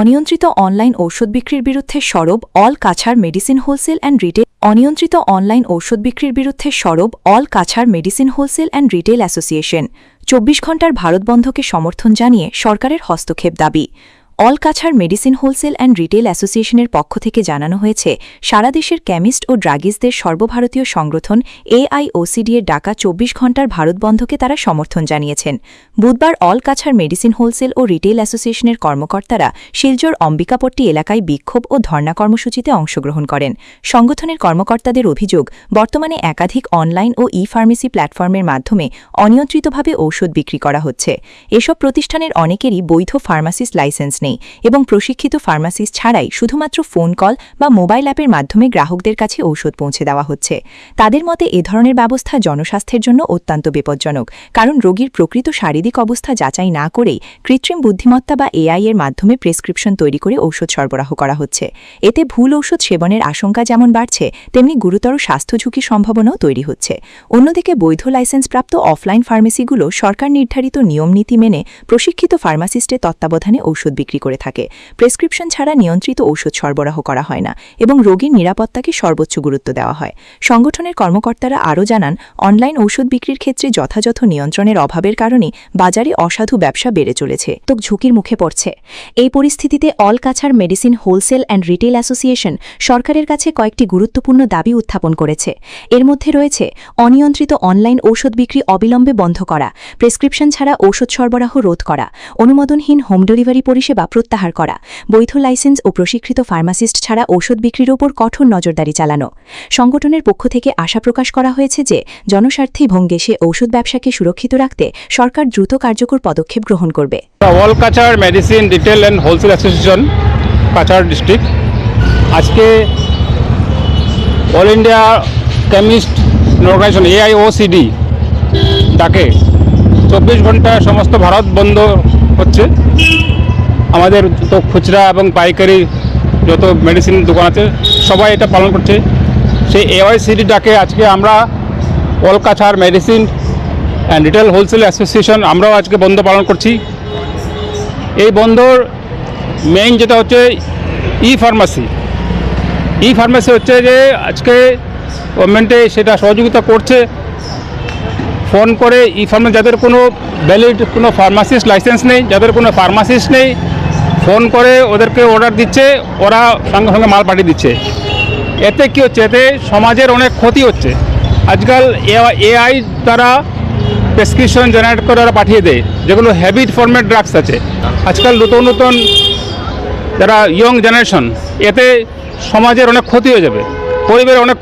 অনিয়ন্ত্রিত অনলাইন ঔষধ বিক্রির বিরুদ্ধে সরব all Cachar medicine wholesale and retail অনিয়ন্ত্রিত অনলাইন ঔষধ বিক্রির বিরুদ্ধে সরব all Cachar medicine wholesale and retail association ২৪ ঘণ্টার ভারত বন্ধকে সমর্থন জানিয়ে সরকারের হস্তক্ষেপ দাবি all Cachar medicine wholesale and retail অ্যাসোসিয়েশনের পক্ষ থেকে জানানো হয়েছে সারা দেশের কেমিস্ট ও ড্রাগিস্টদের সর্বভারতীয় সংগঠন AIOCD এর ডাকা ২৪ ঘণ্টার ভারত বন্ধকে তারা সমর্থন জানিয়েছেন। বুধবার অল কাছাড় মেডিসিন হোলসেল ও রিটেল অ্যাসোসিয়েশনের কর্মকর্তারা শিলচর অম্বিকাপট্টি এলাকায় বিক্ষোভ ও ধর্ণা কর্মসূচিতে অংশগ্রহণ করেন। সংগঠনের কর্মকর্তাদের অভিযোগ, বর্তমানে একাধিক অনলাইন ও ই-ফার্মেসি প্ল্যাটফর্মের মাধ্যমে অনিয়ন্ত্রিতভাবে ঔষধ বিক্রি করা হচ্ছে। এসব প্রতিষ্ঠানের অনেকেরই বৈধ ফার্মাসিস্ট লাইসেন্স নেই এবং প্রশিক্ষিত ফার্মাসিস্ট ছাড়াই শুধুমাত্র ফোন কল বা মোবাইল অ্যাপের মাধ্যমে গ্রাহকদের কাছে ঔষধ পৌঁছে দেওয়া হচ্ছে। তাদের মতে এ ধরনের ব্যবস্থা জনস্বাস্থ্যের জন্য অত্যন্ত বিপজ্জনক, কারণ রোগীর প্রকৃত শারীরিক অবস্থা যাচাই না করেই কৃত্রিম বুদ্ধিমত্তা বা AI এর মাধ্যমে প্রেসক্রিপশন তৈরি করে ঔষধ সরবরাহ করা হচ্ছে। এতে ভুল ঔষধ সেবনের আশঙ্কা যেমন বাড়ছে, তেমনি গুরুতর স্বাস্থ্য ঝুঁকির সম্ভাবনাও তৈরি হচ্ছে। অন্যদিকে বৈধ লাইসেন্সপ্রাপ্ত অফলাইন ফার্মেসিগুলো সরকার নির্ধারিত নিয়মনীতি মেনে প্রশিক্ষিত ফার্মাসিস্টের তত্ত্বাবধানে ঔষধ বিক্রি করে থাকে। প্রেসক্রিপশন ছাড়া নিয়ন্ত্রিত ঔষধ সরবরাহ করা হয় না এবং রোগীর নিরাপত্তাকে সর্বোচ্চ গুরুত্ব দেওয়া হয়। সংগঠনের কর্মকর্তারা আরও জানান, অনলাইন ঔষধ বিক্রির ক্ষেত্রে যথাযথ নিয়ন্ত্রণের অভাবের কারণে বাজারে অসাধু ব্যবসা বেড়ে চলেছে, তো ঝুঁকির মুখে পড়ছে। এই পরিস্থিতিতে all Cachar medicine wholesale and retail association সরকারের কাছে কয়েকটি গুরুত্বপূর্ণ দাবি উত্থাপন করেছে। এর মধ্যে রয়েছে অনিয়ন্ত্রিত অনলাইন ঔষধ বিক্রি অবিলম্বে বন্ধ করা, প্রেসক্রিপশন ছাড়া ঔষধ সরবরাহ রোধ করা, অনুমোদনহীন হোম ডেলিভারি পরিষেবা প্রত্যাহার করা, বৈধ লাইসেন্স ও প্রশিক্ষিত ফার্মাসিস্ট ছাড়া ঔষধ বিক্রির ওপর কঠোর নজরদারি চালানো। সংগঠনের পক্ষ থেকে আশা প্রকাশ করা হয়েছে যে জনস্বার্থে ভঙ্গেসে ঔষধ ব্যবসাকে সুরক্ষিত রাখতে সরকার দ্রুত কার্যকর পদক্ষেপ গ্রহণ করবে। All Cachar medicine retail and wholesale association Cachar district আজকে all India chemist organisation AIOCD ডাকে ২৪ ঘন্টা সমস্ত ভারত বন্ধ হচ্ছে। আমাদের যত খুচরা এবং পাইকারি যত মেডিসিন দোকান আছে সবাই এটা পালন করছে। সেই AIOCD ডাকে আজকে আমরা all Cachar medicine and retail wholesale association আমরাও আজকে বন্ধ পালন করছি। এই বন্ধর মেইন যেটা হচ্ছে ই ফার্মাসি হচ্ছে যে আজকে গভর্নমেন্টে সেটা সহযোগিতা করছে। ফোন করে ই ফার্মাসি যাদের কোনো ভ্যালিড কোনো ফার্মাসিস্ট লাইসেন্স নেই, যাদের কোনো ফার্মাসিস্ট নেই, ফোন করে ওদেরকে অর্ডার দিচ্ছে, ওরা সঙ্গে সঙ্গে মাল পাঠিয়ে দিচ্ছে। এতে কী হচ্ছে, এতে সমাজের অনেক ক্ষতি হচ্ছে। আজকাল AI দ্বারা প্রেসক্রিপশন জেনারেট করে ওরা পাঠিয়ে দেয়, যেগুলো হ্যাবিট ফর্মেট ড্রাগস আছে। আজকাল নতুন নতুন যারা ইয়ং জেনারেশন, এতে সমাজের অনেক ক্ষতি হয়ে যাবে, পরিবারের অনেক